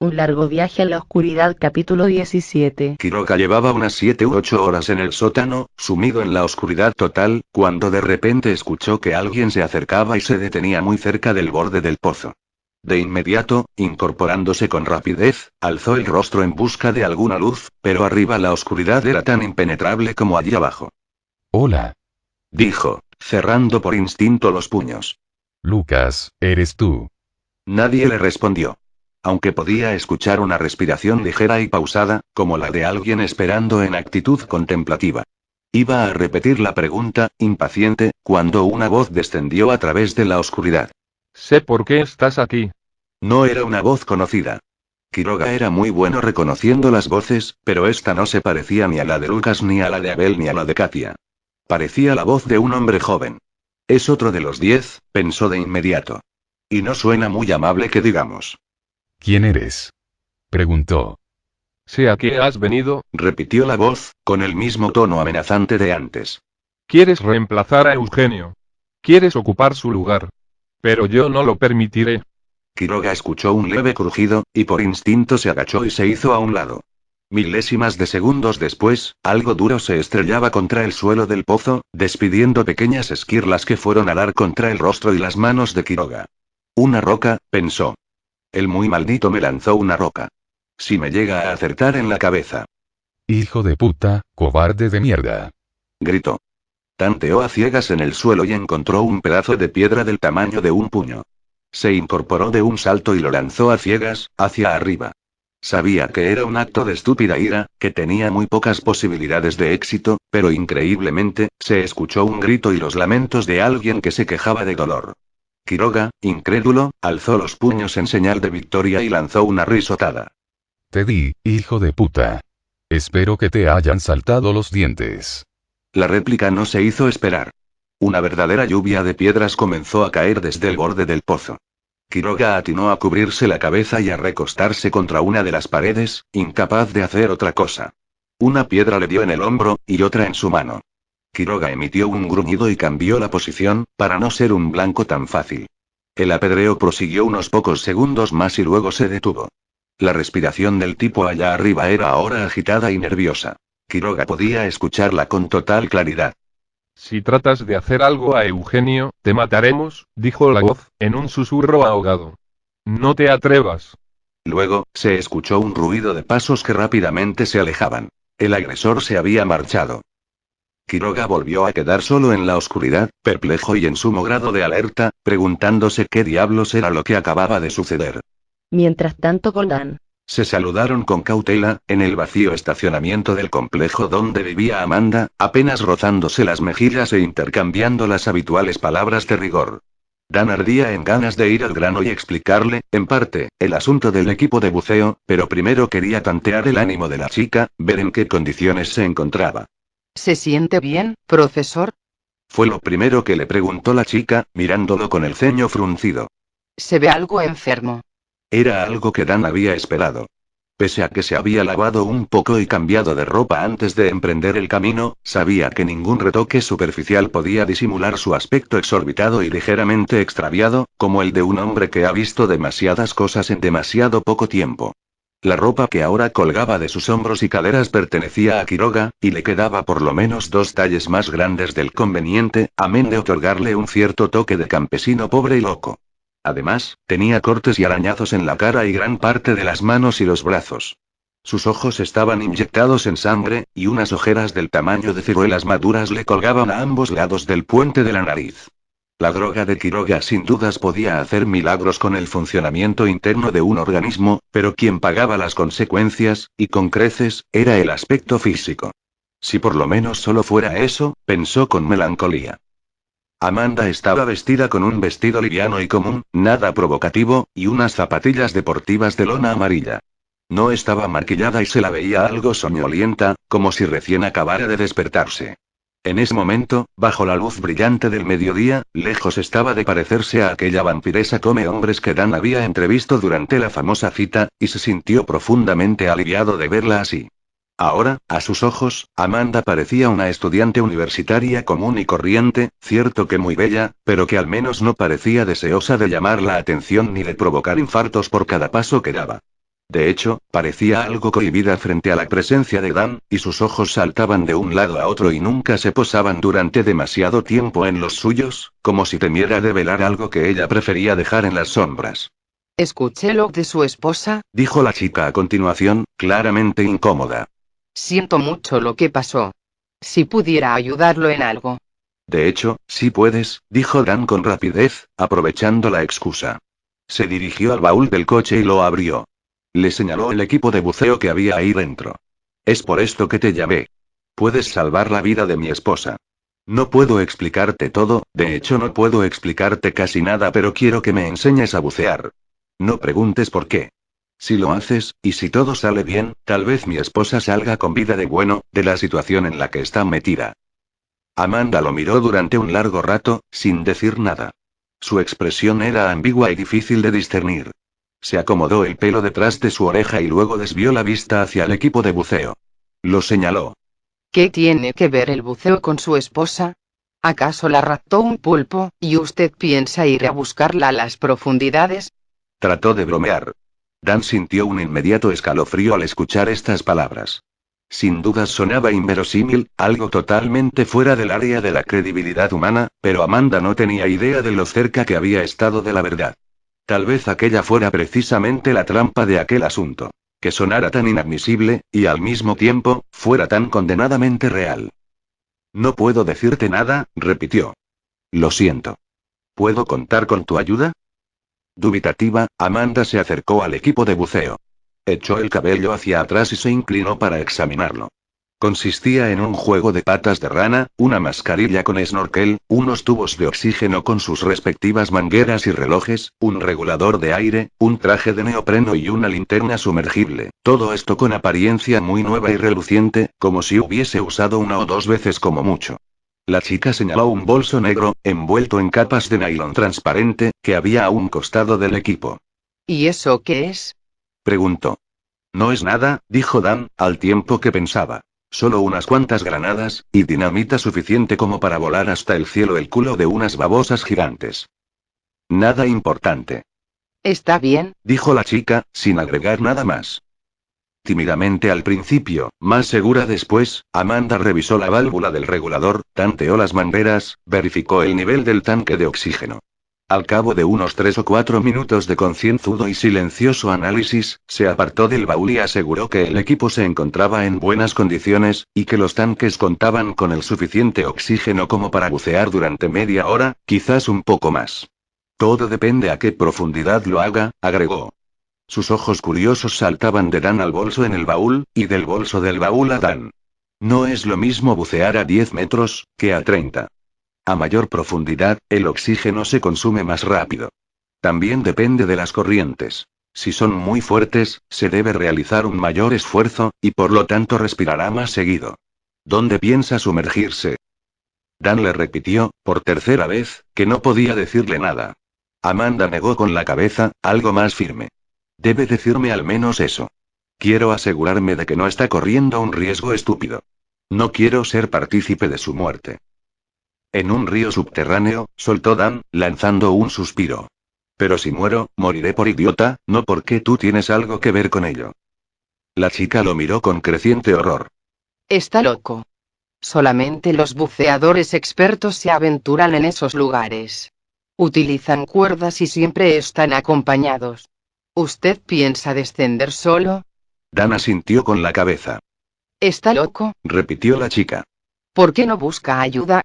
Un largo viaje a la oscuridad, capítulo 17. Quiroga llevaba unas 7 u 8 horas en el sótano, sumido en la oscuridad total, cuando de repente escuchó que alguien se acercaba y se detenía muy cerca del borde del pozo. De inmediato, incorporándose con rapidez, alzó el rostro en busca de alguna luz, pero arriba la oscuridad era tan impenetrable como allí abajo. Hola. Dijo, cerrando por instinto los puños. Lucas, ¿eres tú? Nadie le respondió. Aunque podía escuchar una respiración ligera y pausada, como la de alguien esperando en actitud contemplativa. Iba a repetir la pregunta, impaciente, cuando una voz descendió a través de la oscuridad. Sé por qué estás aquí. No era una voz conocida. Quiroga era muy bueno reconociendo las voces, pero esta no se parecía ni a la de Lucas, ni a la de Abel, ni a la de Katia. Parecía la voz de un hombre joven. Es otro de los 10, pensó de inmediato. Y no suena muy amable que digamos. ¿Quién eres? Preguntó. Sé a qué has venido, repitió la voz, con el mismo tono amenazante de antes. Quieres reemplazar a Eugenio. Quieres ocupar su lugar. Pero yo no lo permitiré. Quiroga escuchó un leve crujido, y por instinto se agachó y se hizo a un lado. Milésimas de segundos después, algo duro se estrellaba contra el suelo del pozo, despidiendo pequeñas esquirlas que fueron a dar contra el rostro y las manos de Quiroga. Una roca, pensó. El muy maldito me lanzó una roca. Si me llega a acertar en la cabeza. Hijo de puta, cobarde de mierda. Gritó. Tanteó a ciegas en el suelo y encontró un pedazo de piedra del tamaño de un puño. Se incorporó de un salto y lo lanzó a ciegas, hacia arriba. Sabía que era un acto de estúpida ira, que tenía muy pocas posibilidades de éxito, pero increíblemente, se escuchó un grito y los lamentos de alguien que se quejaba de dolor. Quiroga, incrédulo, alzó los puños en señal de victoria y lanzó una risotada. Te di, hijo de puta. Espero que te hayan saltado los dientes. La réplica no se hizo esperar. Una verdadera lluvia de piedras comenzó a caer desde el borde del pozo. Quiroga atinó a cubrirse la cabeza y a recostarse contra una de las paredes, incapaz de hacer otra cosa. Una piedra le dio en el hombro, y otra en su mano. Quiroga emitió un gruñido y cambió la posición, para no ser un blanco tan fácil. El apedreo prosiguió unos pocos segundos más y luego se detuvo. La respiración del tipo allá arriba era ahora agitada y nerviosa. Quiroga podía escucharla con total claridad. Si tratas de hacer algo a Eugenio, te mataremos, dijo la voz, en un susurro ahogado. No te atrevas. Luego, se escuchó un ruido de pasos que rápidamente se alejaban. El agresor se había marchado. Quiroga volvió a quedar solo en la oscuridad, perplejo y en sumo grado de alerta, preguntándose qué diablos era lo que acababa de suceder. Mientras tanto, Goldán. Se saludaron con cautela, en el vacío estacionamiento del complejo donde vivía Amanda, apenas rozándose las mejillas e intercambiando las habituales palabras de rigor. Dan ardía en ganas de ir al grano y explicarle, en parte, el asunto del equipo de buceo, pero primero quería tantear el ánimo de la chica, ver en qué condiciones se encontraba. ¿Se siente bien, profesor? Fue lo primero que le preguntó la chica, mirándolo con el ceño fruncido. Se ve algo enfermo. Era algo que Dan había esperado. Pese a que se había lavado un poco y cambiado de ropa antes de emprender el camino, sabía que ningún retoque superficial podía disimular su aspecto exorbitado y ligeramente extraviado, como el de un hombre que ha visto demasiadas cosas en demasiado poco tiempo. La ropa que ahora colgaba de sus hombros y caderas pertenecía a Quiroga, y le quedaba por lo menos 2 talles más grandes del conveniente, amén de otorgarle un cierto toque de campesino pobre y loco. Además, tenía cortes y arañazos en la cara y gran parte de las manos y los brazos. Sus ojos estaban inyectados en sangre, y unas ojeras del tamaño de ciruelas maduras le colgaban a ambos lados del puente de la nariz. La droga de Quiroga sin dudas podía hacer milagros con el funcionamiento interno de un organismo, pero quien pagaba las consecuencias, y con creces, era el aspecto físico. Si por lo menos solo fuera eso, pensó con melancolía. Amanda estaba vestida con un vestido liviano y común, nada provocativo, y unas zapatillas deportivas de lona amarilla. No estaba maquillada y se la veía algo soñolienta, como si recién acabara de despertarse. En ese momento, bajo la luz brillante del mediodía, lejos estaba de parecerse a aquella vampiresa come hombres que Dan había entrevisto durante la famosa cita, y se sintió profundamente aliviado de verla así. Ahora, a sus ojos, Amanda parecía una estudiante universitaria común y corriente, cierto que muy bella, pero que al menos no parecía deseosa de llamar la atención ni de provocar infartos por cada paso que daba. De hecho, parecía algo cohibida frente a la presencia de Dan, y sus ojos saltaban de un lado a otro y nunca se posaban durante demasiado tiempo en los suyos, como si temiera develar algo que ella prefería dejar en las sombras. Escuché lo de su esposa. Dijo la chica a continuación, claramente incómoda. Siento mucho lo que pasó. Si pudiera ayudarlo en algo. De hecho, sí puedes, dijo Dan con rapidez, aprovechando la excusa. Se dirigió al baúl del coche y lo abrió. Le señaló el equipo de buceo que había ahí dentro. Es por esto que te llamé. Puedes salvar la vida de mi esposa. No puedo explicarte todo, de hecho no puedo explicarte casi nada, pero quiero que me enseñes a bucear. No preguntes por qué. Si lo haces, y si todo sale bien, tal vez mi esposa salga con vida de bueno, de la situación en la que está metida. Amanda lo miró durante un largo rato, sin decir nada. Su expresión era ambigua y difícil de discernir. Se acomodó el pelo detrás de su oreja y luego desvió la vista hacia el equipo de buceo. Lo señaló. ¿Qué tiene que ver el buceo con su esposa? ¿Acaso la raptó un pulpo, y usted piensa ir a buscarla a las profundidades? Trató de bromear. Dan sintió un inmediato escalofrío al escuchar estas palabras. Sin dudas sonaba inverosímil, algo totalmente fuera del área de la credibilidad humana, pero Amanda no tenía idea de lo cerca que había estado de la verdad. Tal vez aquella fuera precisamente la trampa de aquel asunto. Que sonara tan inadmisible, y al mismo tiempo, fuera tan condenadamente real. No puedo decirte nada, repitió. Lo siento. ¿Puedo contar con tu ayuda? Dubitativa, Amanda se acercó al equipo de buceo. Echó el cabello hacia atrás y se inclinó para examinarlo. Consistía en un juego de patas de rana, una mascarilla con snorkel, unos tubos de oxígeno con sus respectivas mangueras y relojes, un regulador de aire, un traje de neopreno y una linterna sumergible. Todo esto con apariencia muy nueva y reluciente, como si hubiese usado una o dos veces como mucho. La chica señaló un bolso negro, envuelto en capas de nylon transparente, que había a un costado del equipo. ¿Y eso qué es? Preguntó. No es nada, dijo Dan, al tiempo que pensaba. Solo unas cuantas granadas, y dinamita suficiente como para volar hasta el cielo el culo de unas babosas gigantes. Nada importante. Está bien, Dijo la chica, sin agregar nada más. Tímidamente al principio, más segura después, Amanda revisó la válvula del regulador, tanteó las mangueras, verificó el nivel del tanque de oxígeno. Al cabo de unos 3 o 4 minutos de concienzudo y silencioso análisis, se apartó del baúl y aseguró que el equipo se encontraba en buenas condiciones, y que los tanques contaban con el suficiente oxígeno como para bucear durante media hora, quizás un poco más. Todo depende a qué profundidad lo haga, agregó. Sus ojos curiosos saltaban de Dan al bolso en el baúl, y del bolso del baúl a Dan. No es lo mismo bucear a 10 metros, que a 30. A mayor profundidad, el oxígeno se consume más rápido. También depende de las corrientes. Si son muy fuertes, se debe realizar un mayor esfuerzo, y por lo tanto respirará más seguido. ¿Dónde piensa sumergirse? Dan le repitió, por tercera vez, que no podía decirle nada. Amanda negó con la cabeza, algo más firme. Debe decirme al menos eso. Quiero asegurarme de que no está corriendo un riesgo estúpido. No quiero ser partícipe de su muerte. En un río subterráneo, soltó Dan, lanzando un suspiro. Pero si muero, moriré por idiota, no porque tú tienes algo que ver con ello. La chica lo miró con creciente horror. Está loco. Solamente los buceadores expertos se aventuran en esos lugares. Utilizan cuerdas y siempre están acompañados. ¿Usted piensa descender solo? Dan asintió con la cabeza. ¿Está loco? Repitió la chica. ¿Por qué no busca ayuda?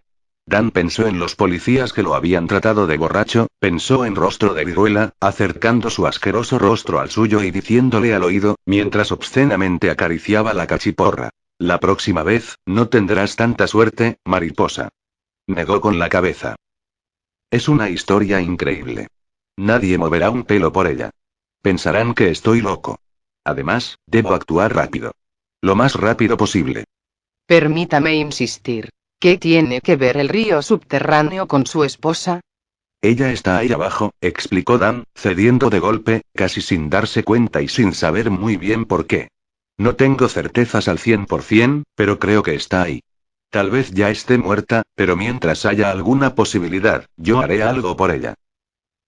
Dan pensó en los policías que lo habían tratado de borracho, pensó en Rostro de Viruela, acercando su asqueroso rostro al suyo y diciéndole al oído, mientras obscenamente acariciaba la cachiporra. La próxima vez, no tendrás tanta suerte, mariposa. Negó con la cabeza. Es una historia increíble. Nadie moverá un pelo por ella. Pensarán que estoy loco. Además, debo actuar rápido. Lo más rápido posible. Permítame insistir. ¿Qué tiene que ver el río subterráneo con su esposa? Ella está ahí abajo, explicó Dan, cediendo de golpe, casi sin darse cuenta y sin saber muy bien por qué. No tengo certezas al 100%, pero creo que está ahí. Tal vez ya esté muerta, pero mientras haya alguna posibilidad, yo haré algo por ella.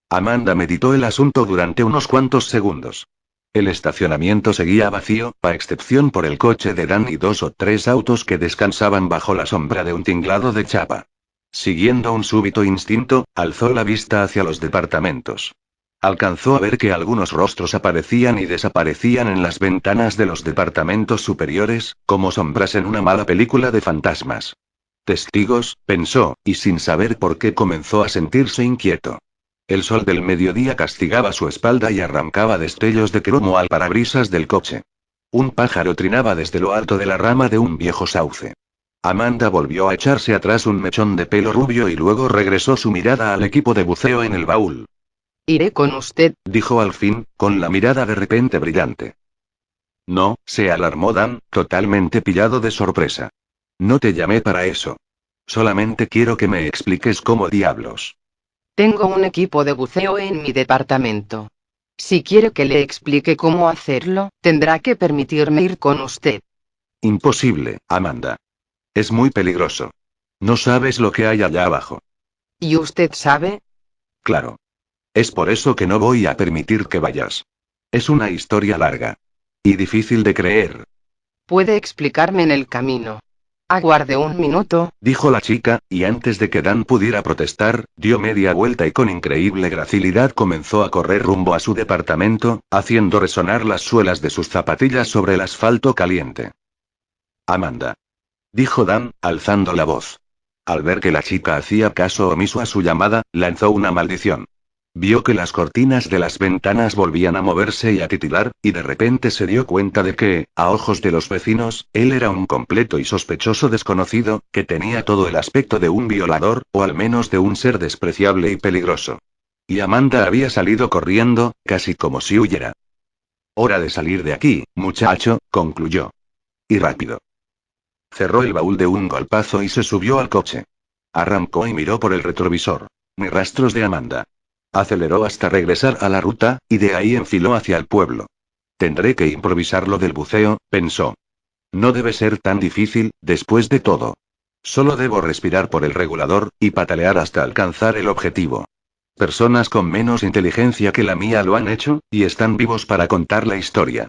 Amanda meditó el asunto durante unos cuantos segundos. El estacionamiento seguía vacío, a excepción por el coche de Dan y 2 o 3 autos que descansaban bajo la sombra de un tinglado de chapa. Siguiendo un súbito instinto, alzó la vista hacia los departamentos. Alcanzó a ver que algunos rostros aparecían y desaparecían en las ventanas de los departamentos superiores, como sombras en una mala película de fantasmas. Testigos, pensó, y sin saber por qué comenzó a sentirse inquieto. El sol del mediodía castigaba su espalda y arrancaba destellos de cromo al parabrisas del coche. Un pájaro trinaba desde lo alto de la rama de un viejo sauce. Amanda volvió a echarse atrás un mechón de pelo rubio y luego regresó su mirada al equipo de buceo en el baúl. Iré con usted, Dijo al fin, con la mirada de repente brillante. No, se alarmó Dan, totalmente pillado de sorpresa. No te llamé para eso. Solamente quiero que me expliques cómo diablos. tengo un equipo de buceo en mi departamento. Si quiere que le explique cómo hacerlo, tendrá que permitirme ir con usted. Imposible, Amanda. Es muy peligroso. No sabes lo que hay allá abajo. ¿Y usted sabe? Claro. Es por eso que no voy a permitir que vayas. Es una historia larga. Y difícil de creer, Puede explicarme en el camino. Aguarde un minuto. dijo la chica, y antes de que Dan pudiera protestar, dio media vuelta y con increíble gracilidad comenzó a correr rumbo a su departamento, haciendo resonar las suelas de sus zapatillas sobre el asfalto caliente. Amanda. Dijo Dan, alzando la voz. Al ver que la chica hacía caso omiso a su llamada, lanzó una maldición. Vio que las cortinas de las ventanas volvían a moverse y a titilar, y de repente se dio cuenta de que, a ojos de los vecinos, él era un completo y sospechoso desconocido, que tenía todo el aspecto de un violador, o al menos de un ser despreciable y peligroso. Y Amanda había salido corriendo, casi como si huyera. Hora de salir de aquí, muchacho, concluyó. Y rápido. Cerró el baúl de un golpazo y se subió al coche. Arrancó y miró por el retrovisor. Ni rastros de Amanda. Aceleró hasta regresar a la ruta, y de ahí enfiló hacia el pueblo. Tendré que improvisar lo del buceo, pensó. No debe ser tan difícil, después de todo. Solo debo respirar por el regulador, y patalear hasta alcanzar el objetivo. Personas con menos inteligencia que la mía lo han hecho, y están vivos para contar la historia.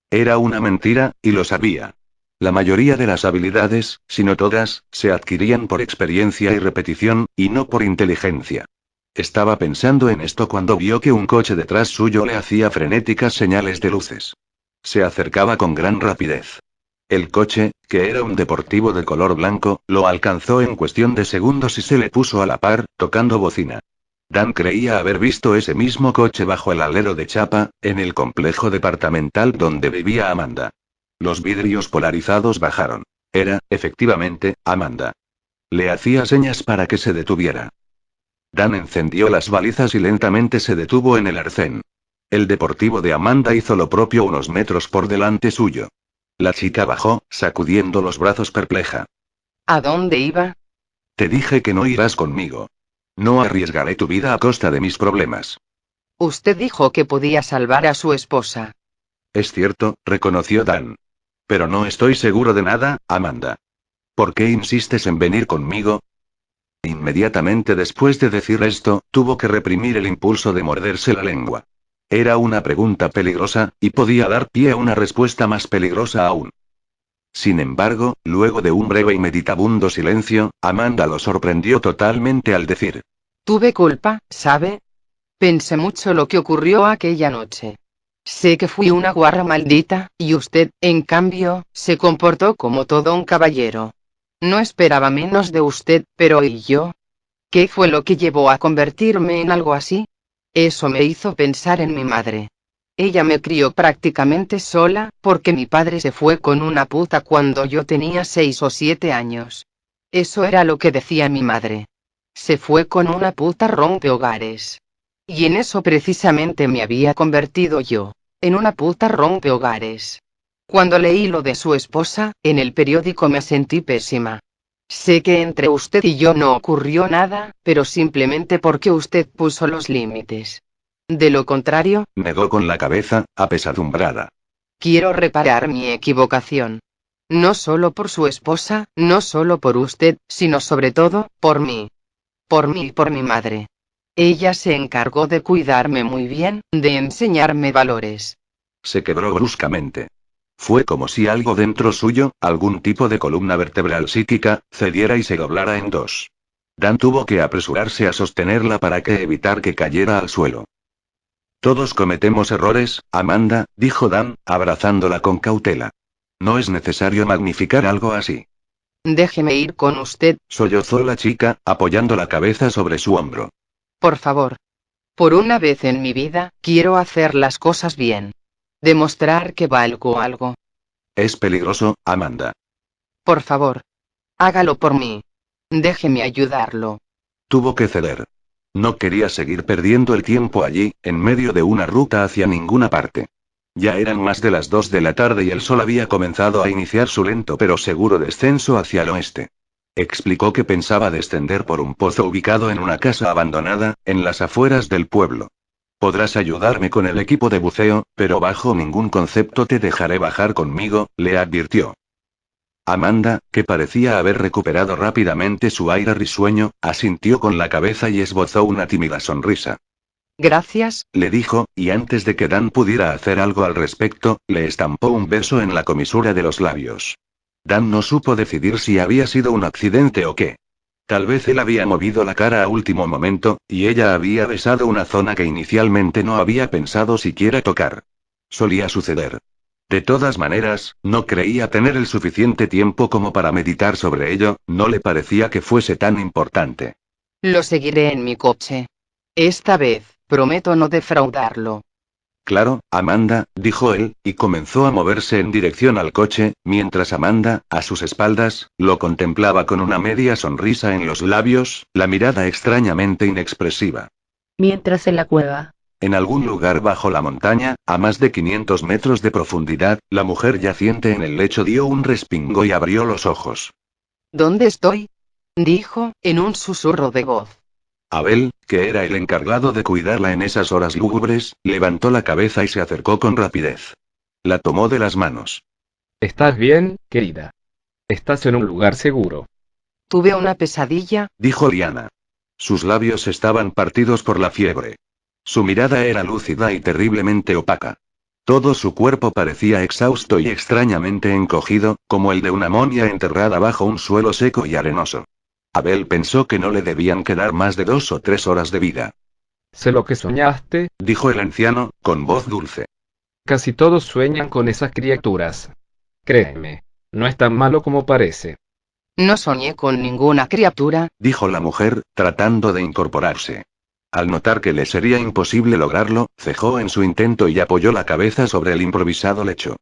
Era una mentira, y lo sabía. La mayoría de las habilidades, si no todas, se adquirían por experiencia y repetición, y no por inteligencia. Estaba pensando en esto cuando vio que un coche detrás suyo le hacía frenéticas señales de luces. Se acercaba con gran rapidez. El coche, que era un deportivo de color blanco, lo alcanzó en cuestión de segundos y se le puso a la par, tocando bocina. Dan creía haber visto ese mismo coche bajo el alero de chapa, en el complejo departamental donde vivía Amanda. Los vidrios polarizados bajaron. Era, efectivamente, Amanda. Le hacía señas para que se detuviera. Dan encendió las balizas y lentamente se detuvo en el arcén. El deportivo de Amanda hizo lo propio unos metros por delante suyo. La chica bajó, sacudiendo los brazos perpleja. ¿A dónde iba? Te dije que no irás conmigo. No arriesgaré tu vida a costa de mis problemas. Usted dijo que podía salvar a su esposa. Es cierto, reconoció Dan. Pero no estoy seguro de nada, Amanda. ¿Por qué insistes en venir conmigo? Inmediatamente después de decir esto, tuvo que reprimir el impulso de morderse la lengua. Era una pregunta peligrosa, y podía dar pie a una respuesta más peligrosa aún. Sin embargo, luego de un breve y meditabundo silencio, Amanda lo sorprendió totalmente al decir: Tuve culpa, ¿sabe? Pensé mucho lo que ocurrió aquella noche. Sé que fui una guarra maldita, y usted, en cambio, se comportó como todo un caballero. No esperaba menos de usted, pero ¿y yo? ¿Qué fue lo que llevó a convertirme en algo así? Eso me hizo pensar en mi madre. Ella me crió prácticamente sola, porque mi padre se fue con una puta cuando yo tenía 6 o 7 años. Eso era lo que decía mi madre. Se fue con una puta rompehogares. Y en eso precisamente me había convertido yo. En una puta rompehogares. Cuando leí lo de su esposa, en el periódico me sentí pésima. Sé que entre usted y yo no ocurrió nada, pero simplemente porque usted puso los límites. De lo contrario, negó con la cabeza, apesadumbrada. Quiero reparar mi equivocación. No solo por su esposa, no solo por usted, sino sobre todo, por mí. Por mí y por mi madre. Ella se encargó de cuidarme muy bien, de enseñarme valores. Se quebró bruscamente. Fue como si algo dentro suyo, algún tipo de columna vertebral psíquica, cediera y se doblara en dos. Dan tuvo que apresurarse a sostenerla para evitar que cayera al suelo. Todos cometemos errores, Amanda, dijo Dan, abrazándola con cautela. No es necesario magnificar algo así. Déjeme ir con usted, Sollozó la chica, apoyando la cabeza sobre su hombro. por favor. Por una vez en mi vida, quiero hacer las cosas bien. Demostrar que valgo algo. Es peligroso, Amanda. Por favor. Hágalo por mí. Déjeme ayudarlo. Tuvo que ceder. No quería seguir perdiendo el tiempo allí, en medio de una ruta hacia ninguna parte. Ya eran más de las 2 de la tarde y el sol había comenzado a iniciar su lento pero seguro descenso hacia el oeste. Explicó que pensaba descender por un pozo ubicado en una casa abandonada, en las afueras del pueblo. Podrás ayudarme con el equipo de buceo, pero bajo ningún concepto te dejaré bajar conmigo, le advirtió. Amanda, que parecía haber recuperado rápidamente su aire risueño, asintió con la cabeza y esbozó una tímida sonrisa. Gracias, Le dijo, y antes de que Dan pudiera hacer algo al respecto, le estampó un beso en la comisura de los labios. Dan no supo decidir si había sido un accidente o qué. Tal vez él había movido la cara a último momento, y ella había besado una zona que inicialmente no había pensado siquiera tocar. Solía suceder. De todas maneras, no creía tener el suficiente tiempo como para meditar sobre ello, no le parecía que fuese tan importante. lo seguiré en mi coche. Esta vez, prometo no defraudarlo. Claro, Amanda, dijo él, y comenzó a moverse en dirección al coche, mientras Amanda, a sus espaldas, lo contemplaba con una media sonrisa en los labios, la mirada extrañamente inexpresiva. Mientras en la cueva. En algún lugar bajo la montaña, a más de 500 metros de profundidad, la mujer yaciente en el lecho dio un respingo y abrió los ojos. ¿Dónde estoy? Dijo, en un susurro de voz. Abel, que era el encargado de cuidarla en esas horas lúgubres, levantó la cabeza y se acercó con rapidez. La tomó de las manos. ¿Estás bien, querida? Estás en un lugar seguro. Tuve una pesadilla, Dijo Liana. Sus labios estaban partidos por la fiebre. Su mirada era lúcida y terriblemente opaca. Todo su cuerpo parecía exhausto y extrañamente encogido, como el de una momia enterrada bajo un suelo seco y arenoso. Abel pensó que no le debían quedar más de 2 o 3 horas de vida. Sé lo que soñaste, Dijo el anciano, con voz dulce. casi todos sueñan con esas criaturas. Créeme, no es tan malo como parece. no soñé con ninguna criatura, Dijo la mujer, tratando de incorporarse. Al notar que le sería imposible lograrlo, cejó en su intento y apoyó la cabeza sobre el improvisado lecho.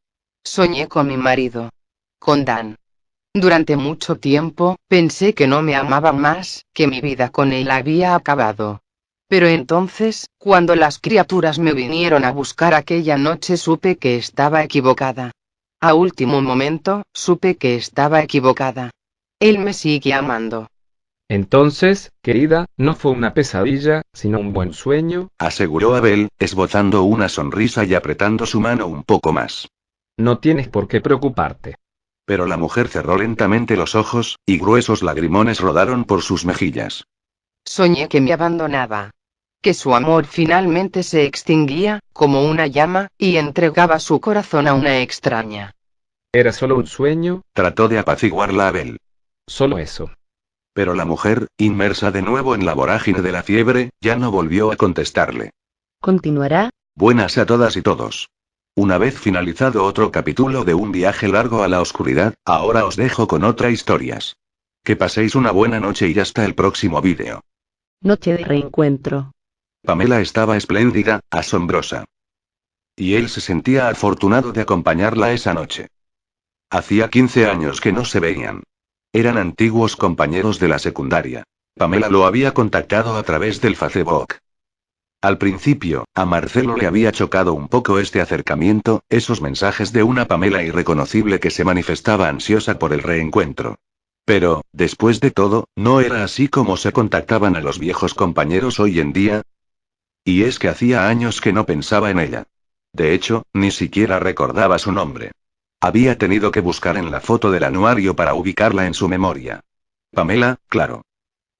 soñé con mi marido. Con Dan. Durante mucho tiempo, pensé que no me amaba más, que mi vida con él había acabado. Pero entonces, cuando las criaturas me vinieron a buscar aquella noche supe que estaba equivocada. A último momento, supe que estaba equivocada. Él me sigue amando. Entonces, querida, no fue una pesadilla, sino un buen sueño. Aseguró Abel, esbozando una sonrisa y apretando su mano un poco más. No tienes por qué preocuparte. Pero la mujer cerró lentamente los ojos, y gruesos lagrimones rodaron por sus mejillas. Soñé que me abandonaba. Que su amor finalmente se extinguía, como una llama, y entregaba su corazón a una extraña. Era solo un sueño, Trató de apaciguarla Abel. solo eso. Pero la mujer, inmersa de nuevo en la vorágine de la fiebre, ya no volvió a contestarle. ¿Continuará? Buenas a todas y todos. Una vez finalizado otro capítulo de un viaje largo a la oscuridad, ahora os dejo con otras historias. Que paséis una buena noche y hasta el próximo vídeo. Noche de reencuentro. Pamela estaba espléndida, asombrosa. Y él se sentía afortunado de acompañarla esa noche. Hacía 15 años que no se veían. Eran antiguos compañeros de la secundaria. Pamela lo había contactado a través del Facebook. Al principio, a Marcelo le había chocado un poco este acercamiento, esos mensajes de una Pamela irreconocible que se manifestaba ansiosa por el reencuentro. Pero, después de todo, ¿no era así como se contactaban a los viejos compañeros hoy en día? Y es que hacía años que no pensaba en ella. De hecho, ni siquiera recordaba su nombre. Había tenido que buscar en la foto del anuario para ubicarla en su memoria. Pamela, claro.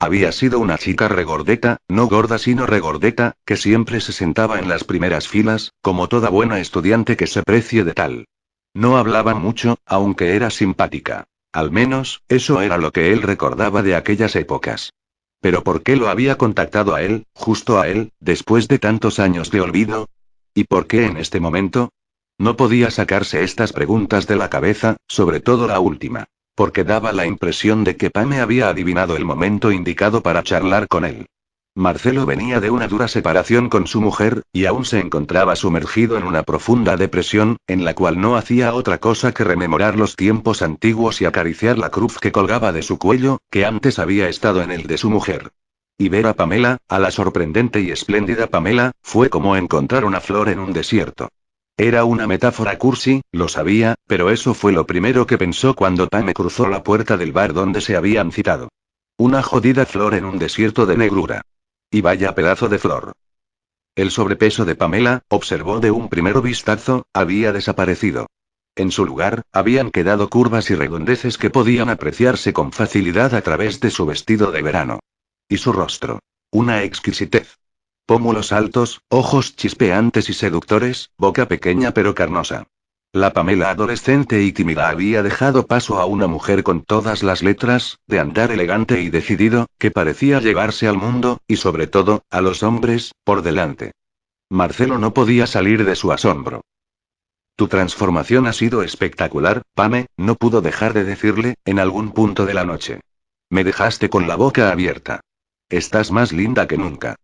Había sido una chica regordeta, no gorda sino regordeta, que siempre se sentaba en las primeras filas, como toda buena estudiante que se precie de tal. No hablaba mucho, aunque era simpática. Al menos, eso era lo que él recordaba de aquellas épocas. Pero ¿por qué lo había contactado a él, justo a él, después de tantos años de olvido? ¿Y por qué en este momento? No podía sacarse estas preguntas de la cabeza, sobre todo la última. Porque daba la impresión de que Pame había adivinado el momento indicado para charlar con él. Marcelo venía de una dura separación con su mujer, y aún se encontraba sumergido en una profunda depresión, en la cual no hacía otra cosa que rememorar los tiempos antiguos y acariciar la cruz que colgaba de su cuello, que antes había estado en el de su mujer. Y ver a Pamela, a la sorprendente y espléndida Pamela, fue como encontrar una flor en un desierto. Era una metáfora cursi, lo sabía, pero eso fue lo primero que pensó cuando Pame cruzó la puerta del bar donde se habían citado. Una jodida flor en un desierto de negrura. Y vaya pedazo de flor. El sobrepeso de Pamela, observó de un primer vistazo, había desaparecido. En su lugar, habían quedado curvas y redondeces que podían apreciarse con facilidad a través de su vestido de verano. Y su rostro. Una exquisitez. Pómulos altos, ojos chispeantes y seductores, boca pequeña pero carnosa. La Pamela adolescente y tímida había dejado paso a una mujer con todas las letras, de andar elegante y decidido, que parecía llevarse al mundo, y sobre todo, a los hombres, por delante. Marcelo no podía salir de su asombro. Tu transformación ha sido espectacular, Pame, no pudo dejar de decirle, en algún punto de la noche. Me dejaste con la boca abierta. Estás más linda que nunca.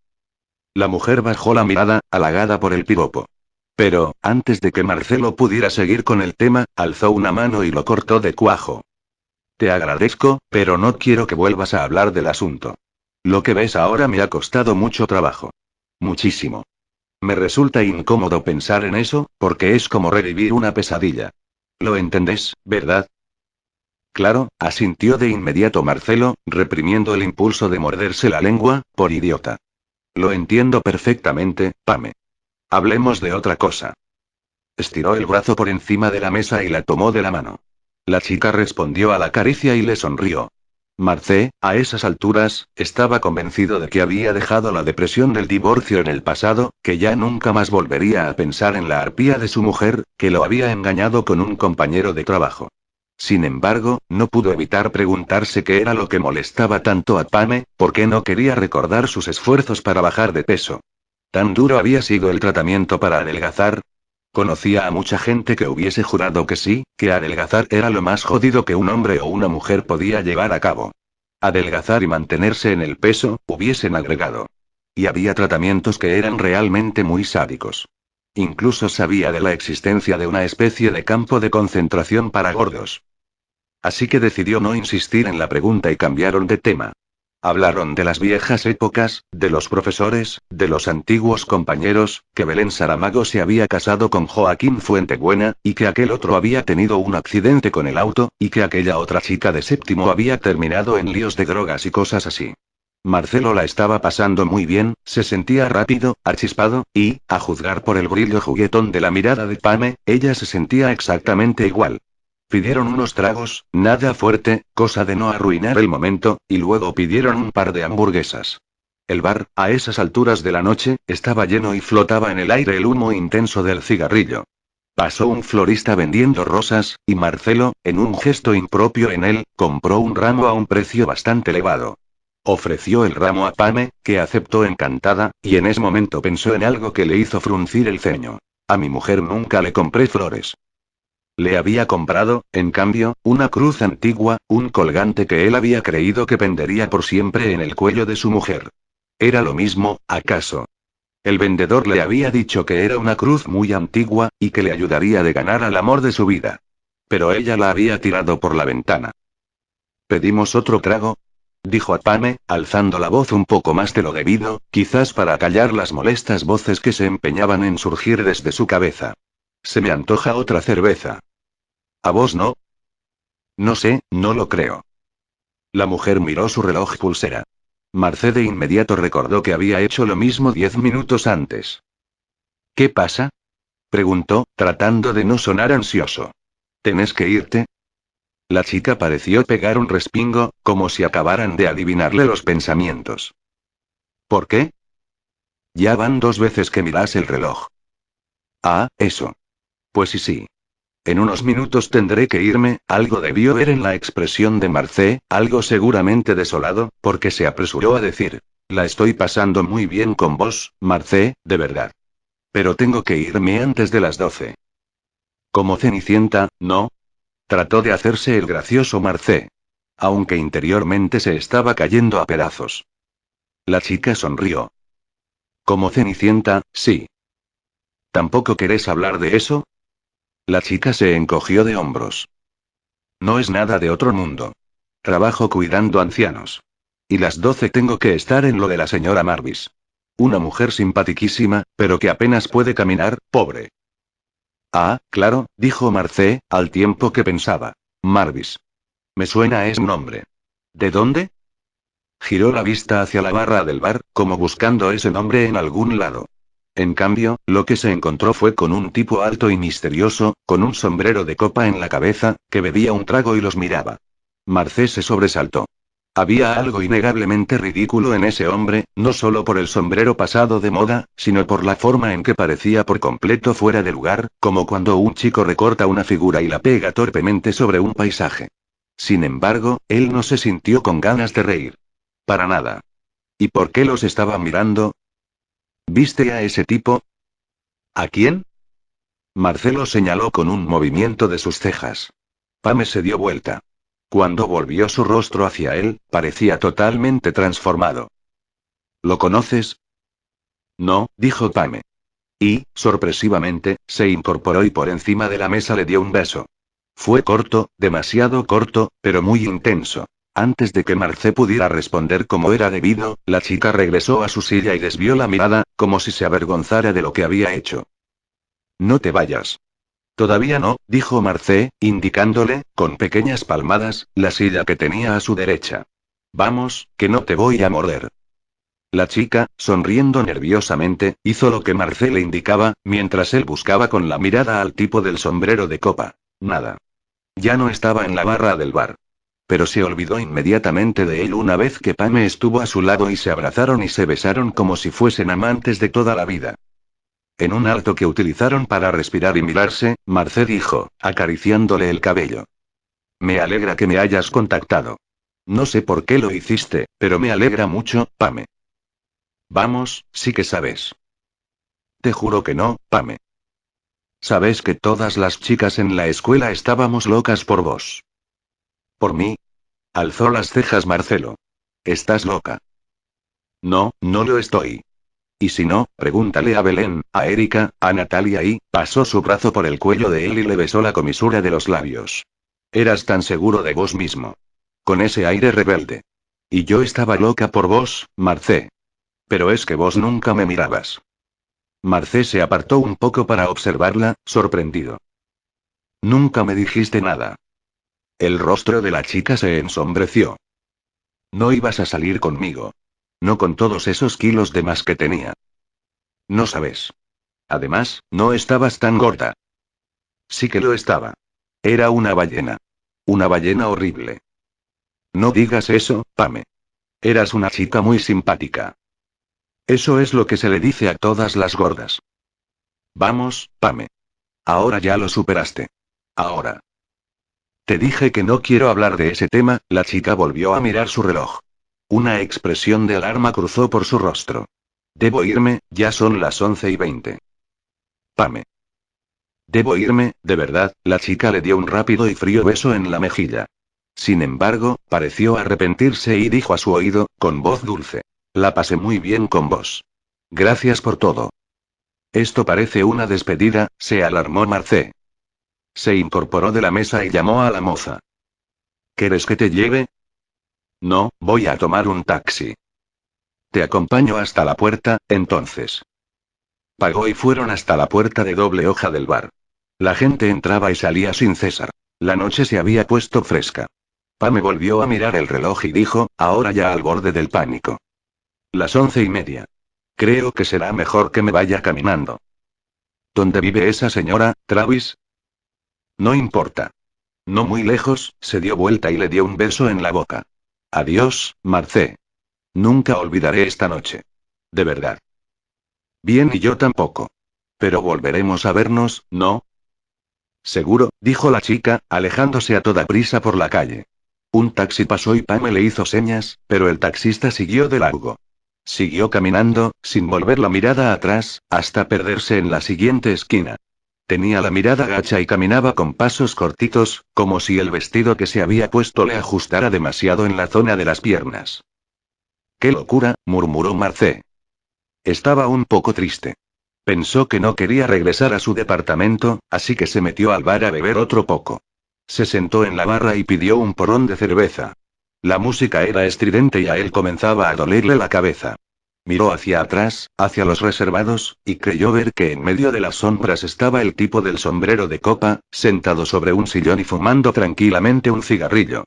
La mujer bajó la mirada, halagada por el piropo. Pero, antes de que Marcelo pudiera seguir con el tema, alzó una mano y lo cortó de cuajo. Te agradezco, pero no quiero que vuelvas a hablar del asunto. Lo que ves ahora me ha costado mucho trabajo. Muchísimo. Me resulta incómodo pensar en eso, porque es como revivir una pesadilla. ¿Lo entendés, verdad? Claro, asintió de inmediato Marcelo, reprimiendo el impulso de morderse la lengua, por idiota. Lo entiendo perfectamente, Pame. Hablemos de otra cosa. Estiró el brazo por encima de la mesa y la tomó de la mano. La chica respondió a la caricia y le sonrió. Marcé, a esas alturas, estaba convencido de que había dejado la depresión del divorcio en el pasado, que ya nunca más volvería a pensar en la arpía de su mujer, que lo había engañado con un compañero de trabajo. Sin embargo, no pudo evitar preguntarse qué era lo que molestaba tanto a Pame, por qué no quería recordar sus esfuerzos para bajar de peso. ¿Tan duro había sido el tratamiento para adelgazar? Conocía a mucha gente que hubiese jurado que sí, que adelgazar era lo más jodido que un hombre o una mujer podía llevar a cabo. Adelgazar y mantenerse en el peso, hubiesen agregado. Y había tratamientos que eran realmente muy sádicos. Incluso sabía de la existencia de una especie de campo de concentración para gordos. Así que decidió no insistir en la pregunta y cambiaron de tema. Hablaron de las viejas épocas, de los profesores, de los antiguos compañeros, que Belén Saramago se había casado con Joaquín Fuentebuena, y que aquel otro había tenido un accidente con el auto, y que aquella otra chica de séptimo había terminado en líos de drogas y cosas así. Marcelo la estaba pasando muy bien, se sentía rápido, achispado, y, a juzgar por el brillo juguetón de la mirada de Pame, ella se sentía exactamente igual. Pidieron unos tragos, nada fuerte, cosa de no arruinar el momento, y luego pidieron un par de hamburguesas. El bar, a esas alturas de la noche, estaba lleno y flotaba en el aire el humo intenso del cigarrillo. Pasó un florista vendiendo rosas, y Marcelo, en un gesto impropio en él, compró un ramo a un precio bastante elevado. Ofreció el ramo a Pame, que aceptó encantada, y en ese momento pensó en algo que le hizo fruncir el ceño. A mi mujer nunca le compré flores. Le había comprado, en cambio, una cruz antigua, un colgante que él había creído que pendería por siempre en el cuello de su mujer. ¿Era lo mismo, acaso? El vendedor le había dicho que era una cruz muy antigua, y que le ayudaría de ganar al amor de su vida. Pero ella la había tirado por la ventana. ¿Pedimos otro trago?, dijo a Pame, alzando la voz un poco más de lo debido, quizás para callar las molestas voces que se empeñaban en surgir desde su cabeza. Se me antoja otra cerveza. ¿A vos no? No sé, no lo creo. La mujer miró su reloj pulsera. Marcé de inmediato recordó que había hecho lo mismo 10 minutos antes. ¿Qué pasa?, preguntó, tratando de no sonar ansioso. ¿Tenés que irte? La chica pareció pegar un respingo, como si acabaran de adivinarle los pensamientos. ¿Por qué? Ya van 2 veces que miras el reloj. Ah, eso. Pues sí. En unos minutos tendré que irme. Algo debió ver en la expresión de Marcé, algo seguramente desolado, porque se apresuró a decir: la estoy pasando muy bien con vos, Marcé, de verdad. Pero tengo que irme antes de las 12. Como Cenicienta, ¿no? Trató de hacerse el gracioso Marcé. Aunque interiormente se estaba cayendo a pedazos. La chica sonrió. Como Cenicienta, sí. ¿Tampoco querés hablar de eso? La chica se encogió de hombros. No es nada de otro mundo. Trabajo cuidando ancianos. Y las 12 tengo que estar en lo de la señora Marvis. Una mujer simpaticísima, pero que apenas puede caminar, pobre. Ah, claro, dijo Marcé, al tiempo que pensaba. Marvis. Me suena ese nombre. ¿De dónde? Giró la vista hacia la barra del bar, como buscando ese nombre en algún lado. En cambio, lo que se encontró fue con un tipo alto y misterioso, con un sombrero de copa en la cabeza, que bebía un trago y los miraba. Marcé se sobresaltó. Había algo innegablemente ridículo en ese hombre, no solo por el sombrero pasado de moda, sino por la forma en que parecía por completo fuera de lugar, como cuando un chico recorta una figura y la pega torpemente sobre un paisaje. Sin embargo, él no se sintió con ganas de reír. Para nada. ¿Y por qué los estaba mirando? ¿Viste a ese tipo? ¿A quién? Marcelo señaló con un movimiento de sus cejas. Pame se dio vuelta. Cuando volvió su rostro hacia él, parecía totalmente transformado. ¿Lo conoces? No, dijo Pame. Y, sorpresivamente, se incorporó y por encima de la mesa le dio un beso. Fue corto, demasiado corto, pero muy intenso. Antes de que Marcé pudiera responder como era debido, la chica regresó a su silla y desvió la mirada, como si se avergonzara de lo que había hecho. No te vayas. Todavía no, dijo Marcé, indicándole, con pequeñas palmadas, la silla que tenía a su derecha. Vamos, que no te voy a morder. La chica, sonriendo nerviosamente, hizo lo que Marcé le indicaba, mientras él buscaba con la mirada al tipo del sombrero de copa. Nada. Ya no estaba en la barra del bar. Pero se olvidó inmediatamente de él una vez que Pame estuvo a su lado y se abrazaron y se besaron como si fuesen amantes de toda la vida. En un alto que utilizaron para respirar y mirarse, Marcé dijo, acariciándole el cabello. Me alegra que me hayas contactado. No sé por qué lo hiciste, pero me alegra mucho, Pame. Vamos, sí que sabes. Te juro que no, Pame. Sabes que todas las chicas en la escuela estábamos locas por vos. ¿Por mí? Alzó las cejas Marcelo. ¿Estás loca? No, no lo estoy. Y si no, pregúntale a Belén, a Erika, a Natalia y, pasó su brazo por el cuello de él y le besó la comisura de los labios. Eras tan seguro de vos mismo. Con ese aire rebelde. Y yo estaba loca por vos, Marcé. Pero es que vos nunca me mirabas. Marcé se apartó un poco para observarla, sorprendido. Nunca me dijiste nada. El rostro de la chica se ensombreció. No ibas a salir conmigo. No con todos esos kilos de más que tenía. No sabes. Además, no estabas tan gorda. Sí que lo estaba. Era una ballena. Una ballena horrible. No digas eso, Pame. Eras una chica muy simpática. Eso es lo que se le dice a todas las gordas. Vamos, Pame. Ahora ya lo superaste. Ahora. Te dije que no quiero hablar de ese tema. La chica volvió a mirar su reloj. Una expresión de alarma cruzó por su rostro. Debo irme, ya son las 11:20. Pame. Debo irme, de verdad. La chica le dio un rápido y frío beso en la mejilla. Sin embargo, pareció arrepentirse y dijo a su oído, con voz dulce. La pasé muy bien con vos. Gracias por todo. Esto parece una despedida, se alarmó Marcé. Se incorporó de la mesa y llamó a la moza. ¿Quieres que te lleve? No, voy a tomar un taxi. Te acompaño hasta la puerta, entonces. Pagó y fueron hasta la puerta de doble hoja del bar. La gente entraba y salía sin cesar. La noche se había puesto fresca. Pame volvió a mirar el reloj y dijo, ahora ya al borde del pánico. Las 11:30. Creo que será mejor que me vaya caminando. ¿Dónde vive esa señora, Travis? No importa. No muy lejos, se dio vuelta y le dio un beso en la boca. Adiós, Marcé. Nunca olvidaré esta noche. De verdad. Bien, y yo tampoco. Pero volveremos a vernos, ¿no? Seguro, dijo la chica, alejándose a toda prisa por la calle. Un taxi pasó y Pame le hizo señas, pero el taxista siguió de largo. Siguió caminando, sin volver la mirada atrás, hasta perderse en la siguiente esquina. Tenía la mirada gacha y caminaba con pasos cortitos, como si el vestido que se había puesto le ajustara demasiado en la zona de las piernas. ¡Qué locura!, murmuró Marcé. Estaba un poco triste. Pensó que no quería regresar a su departamento, así que se metió al bar a beber otro poco. Se sentó en la barra y pidió un porrón de cerveza. La música era estridente y a él comenzaba a dolerle la cabeza. Miró hacia atrás, hacia los reservados, y creyó ver que en medio de las sombras estaba el tipo del sombrero de copa, sentado sobre un sillón y fumando tranquilamente un cigarrillo.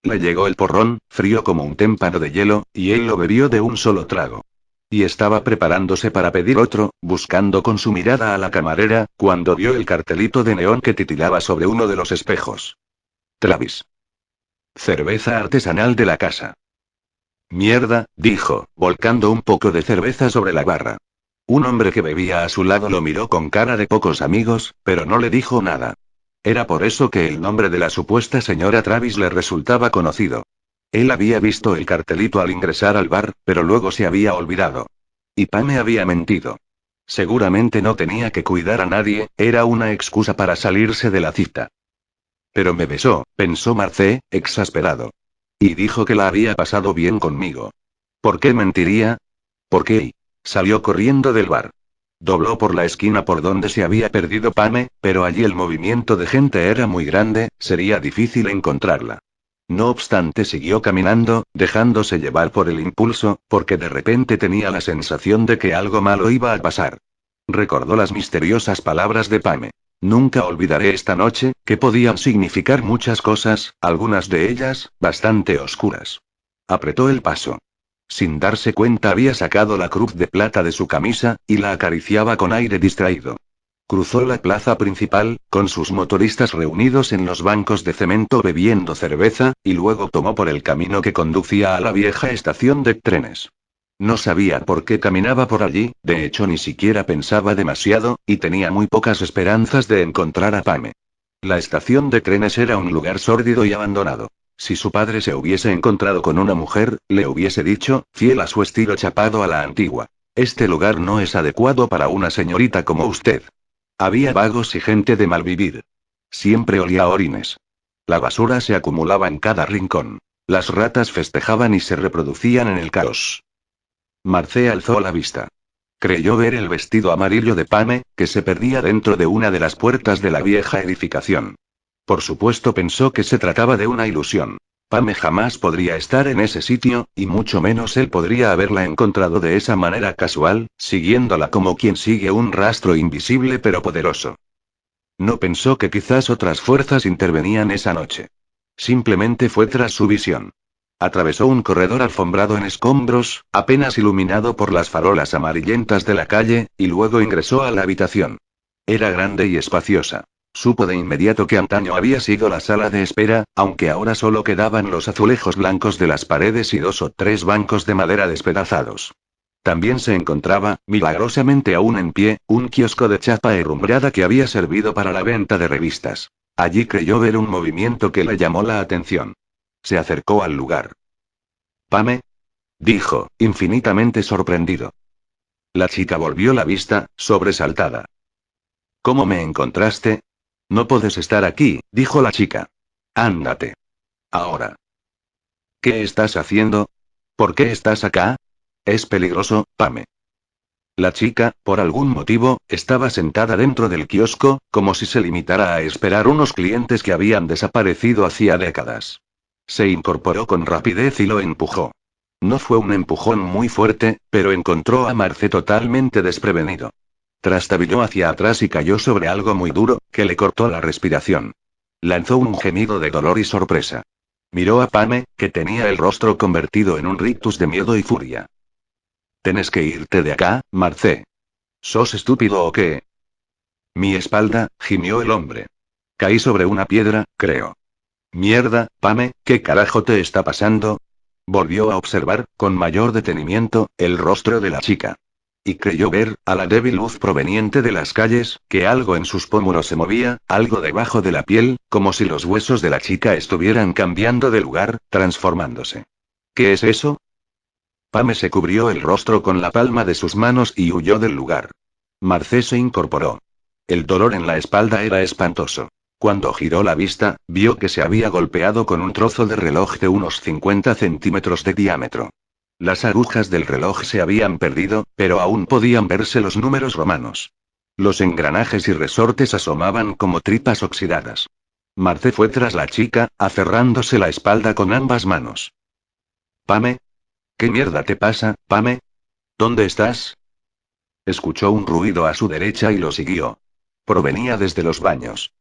Le llegó el porrón, frío como un témpano de hielo, y él lo bebió de un solo trago. Y estaba preparándose para pedir otro, buscando con su mirada a la camarera, cuando vio el cartelito de neón que titilaba sobre uno de los espejos. Travis. Cerveza artesanal de la casa. Mierda, dijo, volcando un poco de cerveza sobre la barra. Un hombre que bebía a su lado lo miró con cara de pocos amigos, pero no le dijo nada. Era por eso que el nombre de la supuesta señora Travis le resultaba conocido. Él había visto el cartelito al ingresar al bar, pero luego se había olvidado. Y Pame había mentido. Seguramente no tenía que cuidar a nadie, era una excusa para salirse de la cita. Pero me besó, pensó Marcé, exasperado. Y dijo que la había pasado bien conmigo. ¿Por qué mentiría? ¿Por qué? Salió corriendo del bar. Dobló por la esquina por donde se había perdido Pame, pero allí el movimiento de gente era muy grande, sería difícil encontrarla. No obstante, siguió caminando, dejándose llevar por el impulso, porque de repente tenía la sensación de que algo malo iba a pasar. Recordó las misteriosas palabras de Pame. Nunca olvidaré esta noche, que podían significar muchas cosas, algunas de ellas, bastante oscuras. Apretó el paso. Sin darse cuenta había sacado la cruz de plata de su camisa, y la acariciaba con aire distraído. Cruzó la plaza principal, con sus motoristas reunidos en los bancos de cemento bebiendo cerveza, y luego tomó por el camino que conducía a la vieja estación de trenes. No sabía por qué caminaba por allí, de hecho ni siquiera pensaba demasiado, y tenía muy pocas esperanzas de encontrar a Pame. La estación de trenes era un lugar sórdido y abandonado. Si su padre se hubiese encontrado con una mujer, le hubiese dicho, fiel a su estilo chapado a la antigua: este lugar no es adecuado para una señorita como usted. Había vagos y gente de mal vivir. Siempre olía a orines. La basura se acumulaba en cada rincón. Las ratas festejaban y se reproducían en el caos. Marcé alzó la vista. Creyó ver el vestido amarillo de Pame, que se perdía dentro de una de las puertas de la vieja edificación. Por supuesto pensó que se trataba de una ilusión. Pame jamás podría estar en ese sitio, y mucho menos él podría haberla encontrado de esa manera casual, siguiéndola como quien sigue un rastro invisible pero poderoso. No pensó que quizás otras fuerzas intervenían esa noche. Simplemente fue tras su visión. Atravesó un corredor alfombrado en escombros, apenas iluminado por las farolas amarillentas de la calle, y luego ingresó a la habitación. Era grande y espaciosa. Supo de inmediato que antaño había sido la sala de espera, aunque ahora solo quedaban los azulejos blancos de las paredes y 2 o 3 bancos de madera despedazados. También se encontraba, milagrosamente aún en pie, un kiosco de chapa herrumbrada que había servido para la venta de revistas. Allí creyó ver un movimiento que le llamó la atención. Se acercó al lugar. «¿Pame?», dijo, infinitamente sorprendido. La chica volvió la vista, sobresaltada. «¿Cómo me encontraste? No puedes estar aquí», dijo la chica. «Ándate. Ahora». «¿Qué estás haciendo? ¿Por qué estás acá? Es peligroso, Pame». La chica, por algún motivo, estaba sentada dentro del kiosco, como si se limitara a esperar unos clientes que habían desaparecido hacía décadas. Se incorporó con rapidez y lo empujó. No fue un empujón muy fuerte, pero encontró a Marcé totalmente desprevenido. Trastabilló hacia atrás y cayó sobre algo muy duro, que le cortó la respiración. Lanzó un gemido de dolor y sorpresa. Miró a Pame, que tenía el rostro convertido en un rictus de miedo y furia. «Tienes que irte de acá, Marcé. ¿Sos estúpido o qué?» «Mi espalda», gimió el hombre. «Caí sobre una piedra, creo. Mierda, Pame, ¿qué carajo te está pasando? Volvió a observar, con mayor detenimiento, el rostro de la chica. Y creyó ver, a la débil luz proveniente de las calles, que algo en sus pómulos se movía, algo debajo de la piel, como si los huesos de la chica estuvieran cambiando de lugar, transformándose. ¿Qué es eso? Pame se cubrió el rostro con la palma de sus manos y huyó del lugar. Marcé se incorporó. El dolor en la espalda era espantoso. Cuando giró la vista, vio que se había golpeado con un trozo de reloj de unos 50 centímetros de diámetro. Las agujas del reloj se habían perdido, pero aún podían verse los números romanos. Los engranajes y resortes asomaban como tripas oxidadas. Marcé fue tras la chica, aferrándose la espalda con ambas manos. Pame. ¿Qué mierda te pasa, Pame? ¿Dónde estás? Escuchó un ruido a su derecha y lo siguió. Provenía desde los baños.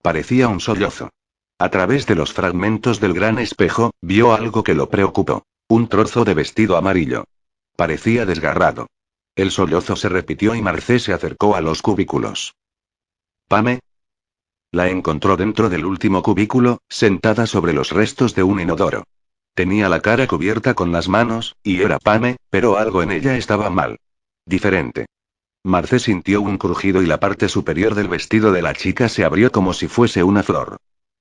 Parecía un sollozo. A través de los fragmentos del gran espejo, vio algo que lo preocupó. Un trozo de vestido amarillo. Parecía desgarrado. El sollozo se repitió y Marcé se acercó a los cubículos. ¿Pame? La encontró dentro del último cubículo, sentada sobre los restos de un inodoro. Tenía la cara cubierta con las manos, y era Pame, pero algo en ella estaba mal. Diferente. Marcé sintió un crujido y la parte superior del vestido de la chica se abrió como si fuese una flor.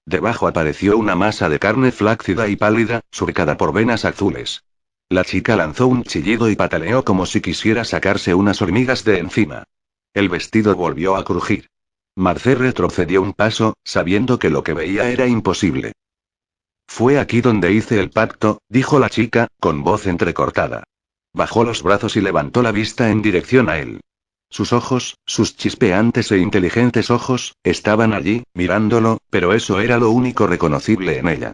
Debajo apareció una masa de carne flácida y pálida, surcada por venas azules. La chica lanzó un chillido y pataleó como si quisiera sacarse unas hormigas de encima. El vestido volvió a crujir. Marcé retrocedió un paso, sabiendo que lo que veía era imposible. Fue aquí donde hice el pacto, dijo la chica, con voz entrecortada. Bajó los brazos y levantó la vista en dirección a él. Sus ojos, sus chispeantes e inteligentes ojos, estaban allí, mirándolo, pero eso era lo único reconocible en ella.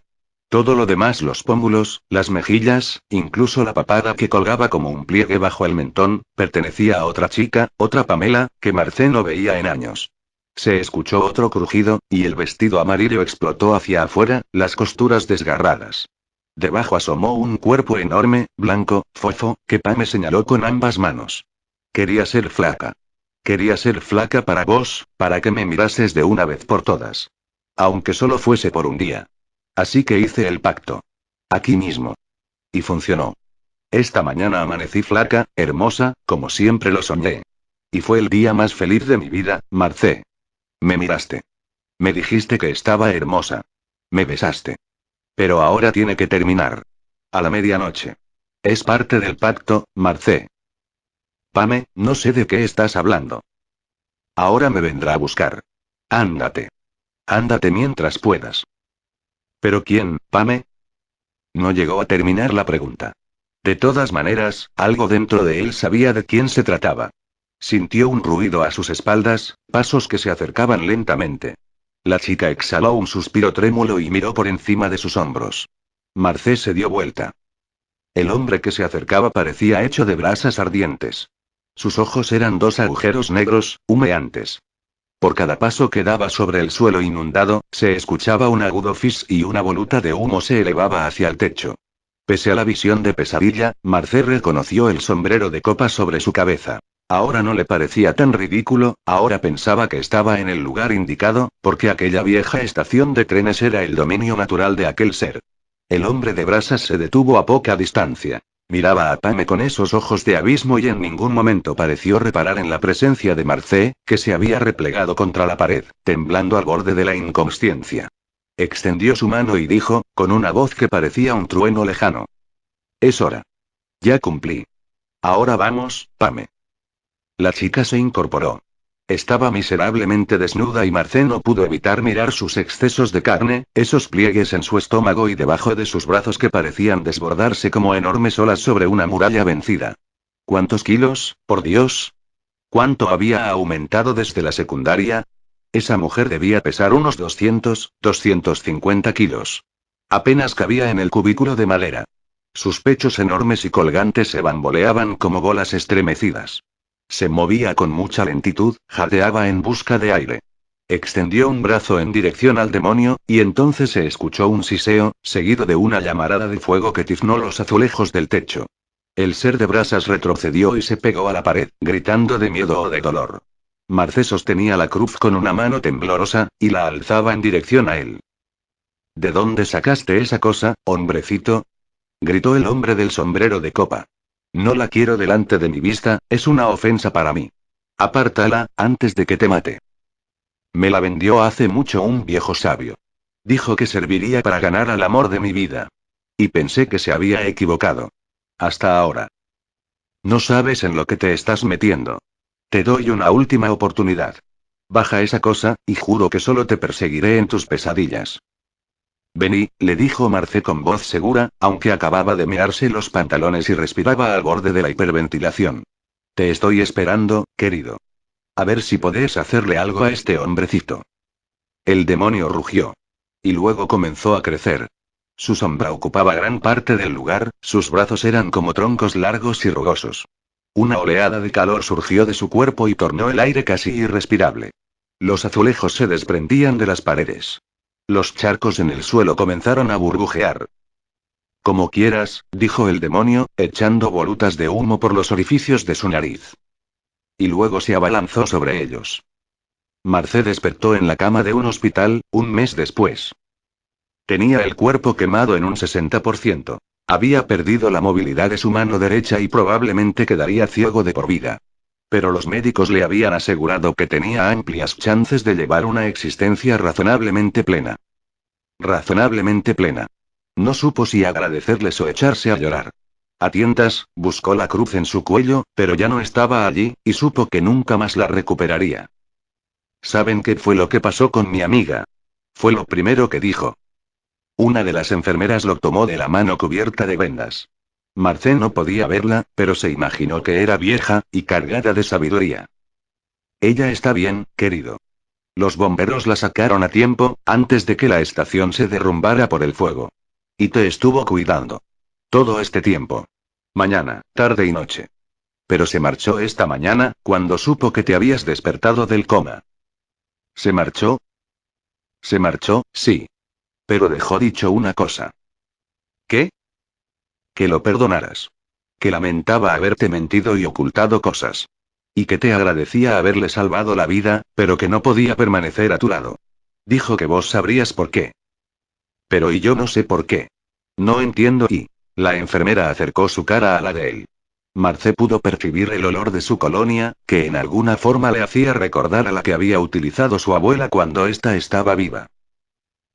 Todo lo demás, los pómulos, las mejillas, incluso la papada que colgaba como un pliegue bajo el mentón, pertenecía a otra chica, otra Pamela, que Marcé no veía en años. Se escuchó otro crujido, y el vestido amarillo explotó hacia afuera, las costuras desgarradas. Debajo asomó un cuerpo enorme, blanco, fofo, que Pame señaló con ambas manos. Quería ser flaca. Quería ser flaca para vos, para que me mirases de una vez por todas. Aunque solo fuese por un día. Así que hice el pacto. Aquí mismo. Y funcionó. Esta mañana amanecí flaca, hermosa, como siempre lo soñé. Y fue el día más feliz de mi vida, Marcé. Me miraste. Me dijiste que estaba hermosa. Me besaste. Pero ahora tiene que terminar. A la medianoche. Es parte del pacto, Marcé. Pame, no sé de qué estás hablando. Ahora me vendrá a buscar. Ándate. Ándate mientras puedas. ¿Pero quién, Pame? No llegó a terminar la pregunta. De todas maneras, algo dentro de él sabía de quién se trataba. Sintió un ruido a sus espaldas, pasos que se acercaban lentamente. La chica exhaló un suspiro trémulo y miró por encima de sus hombros. Marcé se dio vuelta. El hombre que se acercaba parecía hecho de brasas ardientes. Sus ojos eran dos agujeros negros, humeantes. Por cada paso que daba sobre el suelo inundado, se escuchaba un agudo fis y una voluta de humo se elevaba hacia el techo. Pese a la visión de pesadilla, Marcé reconoció el sombrero de copa sobre su cabeza. Ahora no le parecía tan ridículo, ahora pensaba que estaba en el lugar indicado, porque aquella vieja estación de trenes era el dominio natural de aquel ser. El hombre de brasas se detuvo a poca distancia. Miraba a Pame con esos ojos de abismo y en ningún momento pareció reparar en la presencia de Marcé, que se había replegado contra la pared, temblando al borde de la inconsciencia. Extendió su mano y dijo, con una voz que parecía un trueno lejano. Es hora. Ya cumplí. Ahora vamos, Pame. La chica se incorporó. Estaba miserablemente desnuda y Marcé no pudo evitar mirar sus excesos de carne, esos pliegues en su estómago y debajo de sus brazos que parecían desbordarse como enormes olas sobre una muralla vencida. ¿Cuántos kilos, por Dios? ¿Cuánto había aumentado desde la secundaria? Esa mujer debía pesar unos 250 kilos. Apenas cabía en el cubículo de madera. Sus pechos enormes y colgantes se bamboleaban como bolas estremecidas. Se movía con mucha lentitud, jadeaba en busca de aire. Extendió un brazo en dirección al demonio, y entonces se escuchó un siseo, seguido de una llamarada de fuego que tiznó los azulejos del techo. El ser de brasas retrocedió y se pegó a la pared, gritando de miedo o de dolor. Marcé sostenía la cruz con una mano temblorosa, y la alzaba en dirección a él. ¿De dónde sacaste esa cosa, hombrecito? Gritó el hombre del sombrero de copa. No la quiero delante de mi vista, es una ofensa para mí. Apártala, antes de que te mate. Me la vendió hace mucho un viejo sabio. Dijo que serviría para ganar al amor de mi vida. Y pensé que se había equivocado. Hasta ahora. No sabes en lo que te estás metiendo. Te doy una última oportunidad. Baja esa cosa, y juro que solo te perseguiré en tus pesadillas. Vení, le dijo Marcé con voz segura, aunque acababa de mearse los pantalones y respiraba al borde de la hiperventilación. Te estoy esperando, querido. A ver si podés hacerle algo a este hombrecito. El demonio rugió. Y luego comenzó a crecer. Su sombra ocupaba gran parte del lugar, sus brazos eran como troncos largos y rugosos. Una oleada de calor surgió de su cuerpo y tornó el aire casi irrespirable. Los azulejos se desprendían de las paredes. Los charcos en el suelo comenzaron a burbujear. Como quieras, dijo el demonio, echando volutas de humo por los orificios de su nariz. Y luego se abalanzó sobre ellos. Marcé despertó en la cama de un hospital, un mes después. Tenía el cuerpo quemado en un 60%. Había perdido la movilidad de su mano derecha y probablemente quedaría ciego de por vida. Pero los médicos le habían asegurado que tenía amplias chances de llevar una existencia razonablemente plena. Razonablemente plena. No supo si agradecerles o echarse a llorar. A tientas, buscó la cruz en su cuello, pero ya no estaba allí, y supo que nunca más la recuperaría. ¿Saben qué fue lo que pasó con mi amiga? Fue lo primero que dijo. Una de las enfermeras lo tomó de la mano cubierta de vendas. Marcé no podía verla, pero se imaginó que era vieja, y cargada de sabiduría. Ella está bien, querido. Los bomberos la sacaron a tiempo, antes de que la estación se derrumbara por el fuego. Y te estuvo cuidando. Todo este tiempo. Mañana, tarde y noche. Pero se marchó esta mañana, cuando supo que te habías despertado del coma. ¿Se marchó? Se marchó, sí. Pero dejó dicho una cosa. ¿Qué? Que lo perdonaras. Que lamentaba haberte mentido y ocultado cosas. Y que te agradecía haberle salvado la vida, pero que no podía permanecer a tu lado. Dijo que vos sabrías por qué. Pero yo no sé por qué. No entiendo y... La enfermera acercó su cara a la de él. Marcé pudo percibir el olor de su colonia, que en alguna forma le hacía recordar a la que había utilizado su abuela cuando ésta estaba viva.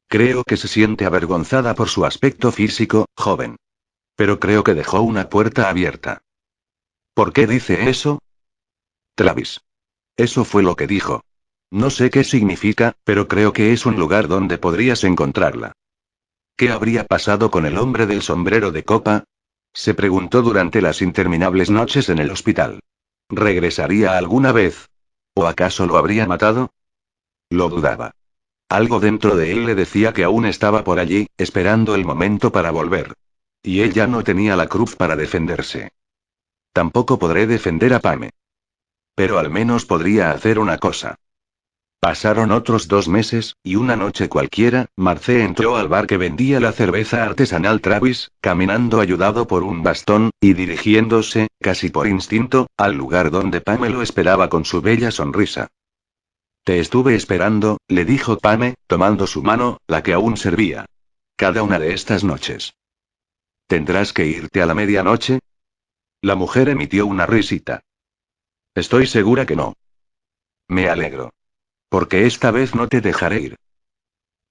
Creo que se siente avergonzada por su aspecto físico, joven. Pero creo que dejó una puerta abierta. ¿Por qué dice eso? Travis. Eso fue lo que dijo. No sé qué significa, pero creo que es un lugar donde podrías encontrarla. ¿Qué habría pasado con el hombre del sombrero de copa? Se preguntó durante las interminables noches en el hospital. ¿Regresaría alguna vez? ¿O acaso lo habría matado? Lo dudaba. Algo dentro de él le decía que aún estaba por allí, esperando el momento para volver. Y ella no tenía la cruz para defenderse. Tampoco podré defender a Pame. Pero al menos podría hacer una cosa. Pasaron otros 2 meses, y una noche cualquiera, Marcé entró al bar que vendía la cerveza artesanal Travis, caminando ayudado por un bastón, y dirigiéndose, casi por instinto, al lugar donde Pame lo esperaba con su bella sonrisa. Te estuve esperando, le dijo Pame, tomando su mano, la que aún servía. Cada una de estas noches. ¿Tendrás que irte a la medianoche? La mujer emitió una risita. Estoy segura que no. Me alegro. Porque esta vez no te dejaré ir.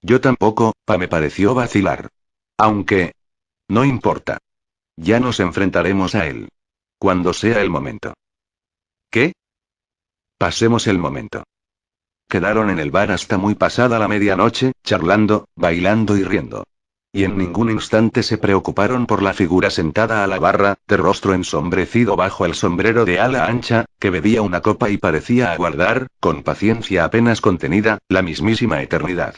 Yo tampoco, Pame pareció vacilar. Aunque... No importa. Ya nos enfrentaremos a él. Cuando sea el momento. ¿Qué? Pasemos el momento. Quedaron en el bar hasta muy pasada la medianoche, charlando, bailando y riendo. Y en ningún instante se preocuparon por la figura sentada a la barra, de rostro ensombrecido bajo el sombrero de ala ancha, que bebía una copa y parecía aguardar, con paciencia apenas contenida, la mismísima eternidad.